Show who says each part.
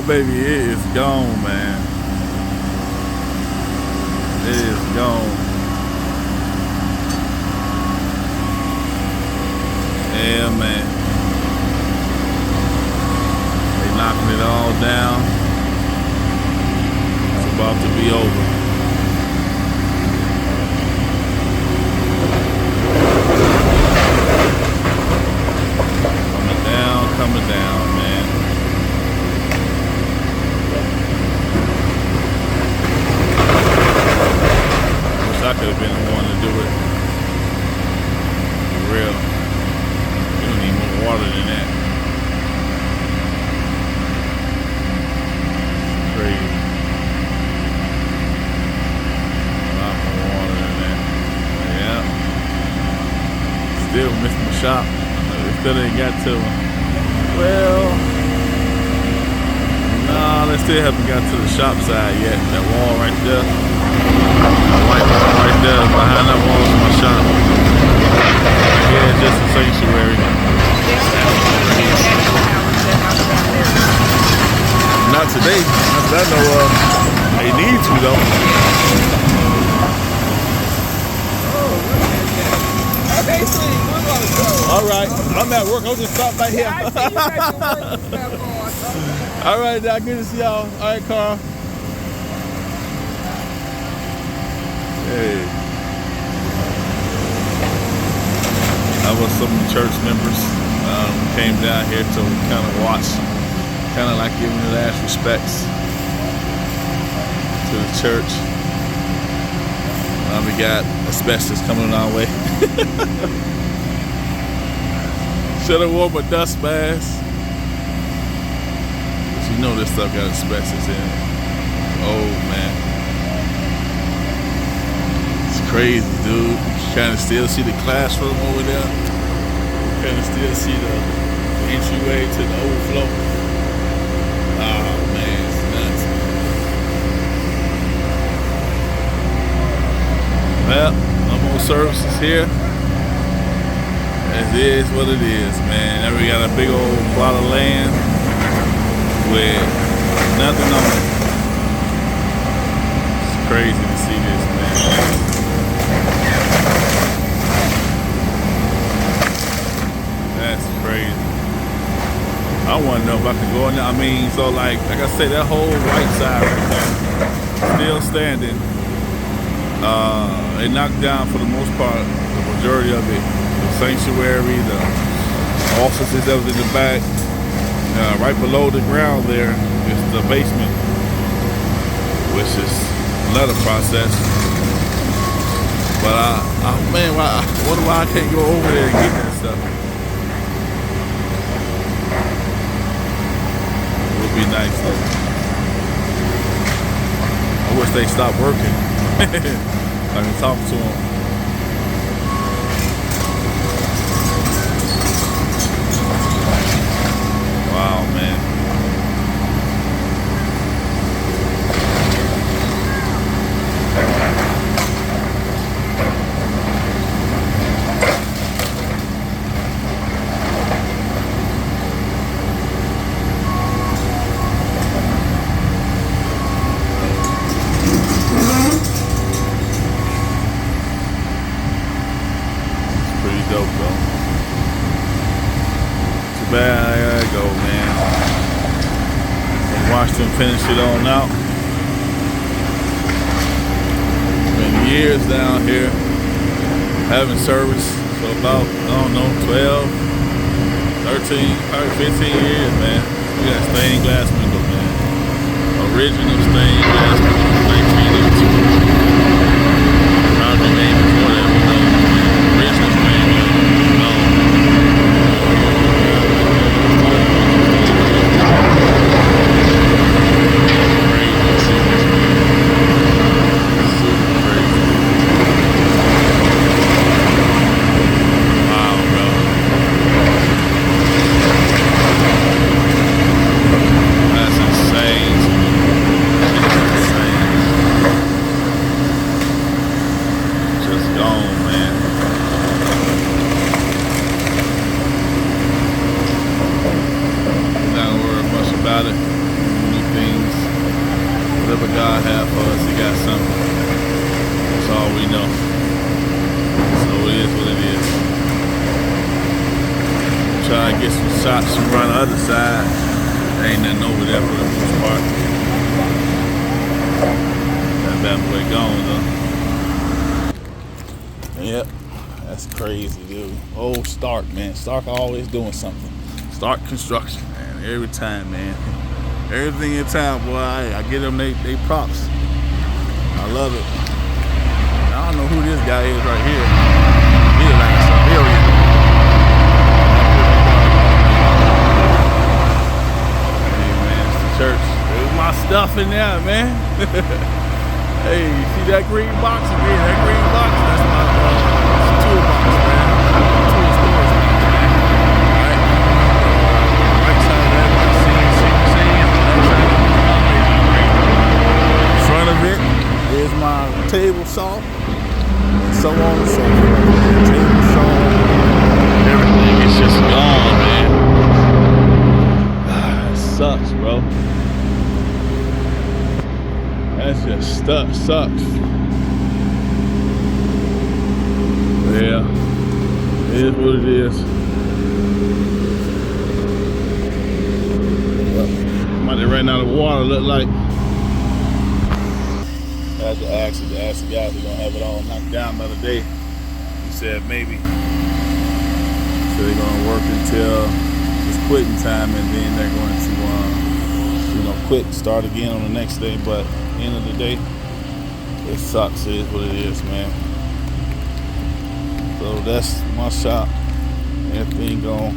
Speaker 1: baby, it is gone, man. It is gone. Yeah, man. They knocking it all down. It's about to be over. Coming down, man. Wish I could have been the one to do it. For real. You don't need more water than that. Crazy. A lot more water than that. Yeah. Still missing the shop. They still ain't got to them. Well, nah, they still haven't got to the shop side yet. That wall right there. That white wall right there. Behind that wall is my shop. Yeah, it's just a sanctuary. Not today. Not that I know of. They need to, though.
Speaker 2: Okay, sweet. We're gonna go.
Speaker 1: All right, I'm at work. I'll just stop right here.
Speaker 2: I see you got your work stuff on.
Speaker 1: All right, now good to see y'all. All right, Carl. Hey, that was some of the church members came down here to kind of watch, kind of like giving the last respects to the church. We got asbestos coming our way. Should have worn my dust mask. But you know this stuff got asbestos in it. Oh man. It's crazy, dude. You kind of still see the classroom over there. You kind of still see the entryway to the overflow. Oh man, it's nuts. Well, no more services here. It is what it is, man. Now we got a big old plot of land with nothing on it. It's crazy to see this, man. That's crazy. I want to know if I can go in there. I mean, so like I said, that whole right side right there, still standing. They knocked down for the most part the majority of it. The sanctuary, the offices that was in the back. Right below the ground there is the basement, which is another process. But man, I wonder why I can't go over there and get that stuff. It would be nice though. I wish they stopped working. I can talk to them. Wow, man. It's pretty dope, though. Too bad I gotta go, man. Watch them finish it on out. Been years down here having service for about, I don't know, 12, 13, probably 15 years, man. We got stained glass window, man. Original stained glass window from 1982. Probably named before that, who knows, man. Original stained glass window. That's insane. Whatever God has for us, He got something. That's all we know. So it is what it is. Try to get some shots from around the other side. There ain't nothing over there for the most part. That bad boy gone though. Yep, that's crazy, dude. Old Stark, man. Stark always doing something. Stark Construction, man. Every time, man. Everything in town, boy. I get them they props. I love it. I don't know who this guy is right here. He is like a civilian. Hey, man, it's the church. There's my stuff in there, man. Hey, you see that green box again? That green box, that's my toolbox, man. Tool storage box, man. Right? Right side of that, right side. In front of it is my table saw, and so on and so forth. Table saw, everything is just gone, man. It sucks, bro. That's just sucks. Yeah, it is what it is. Somebody ran out of water, look like. I had to ask the guy if they're gonna have it all knocked down the other day. He said maybe. So they're gonna work until it's quitting time, and then they're going to, quit and start again on the next day. But at the end of the day, it sucks. It is what it is, man. So that's my shop. Everything gone.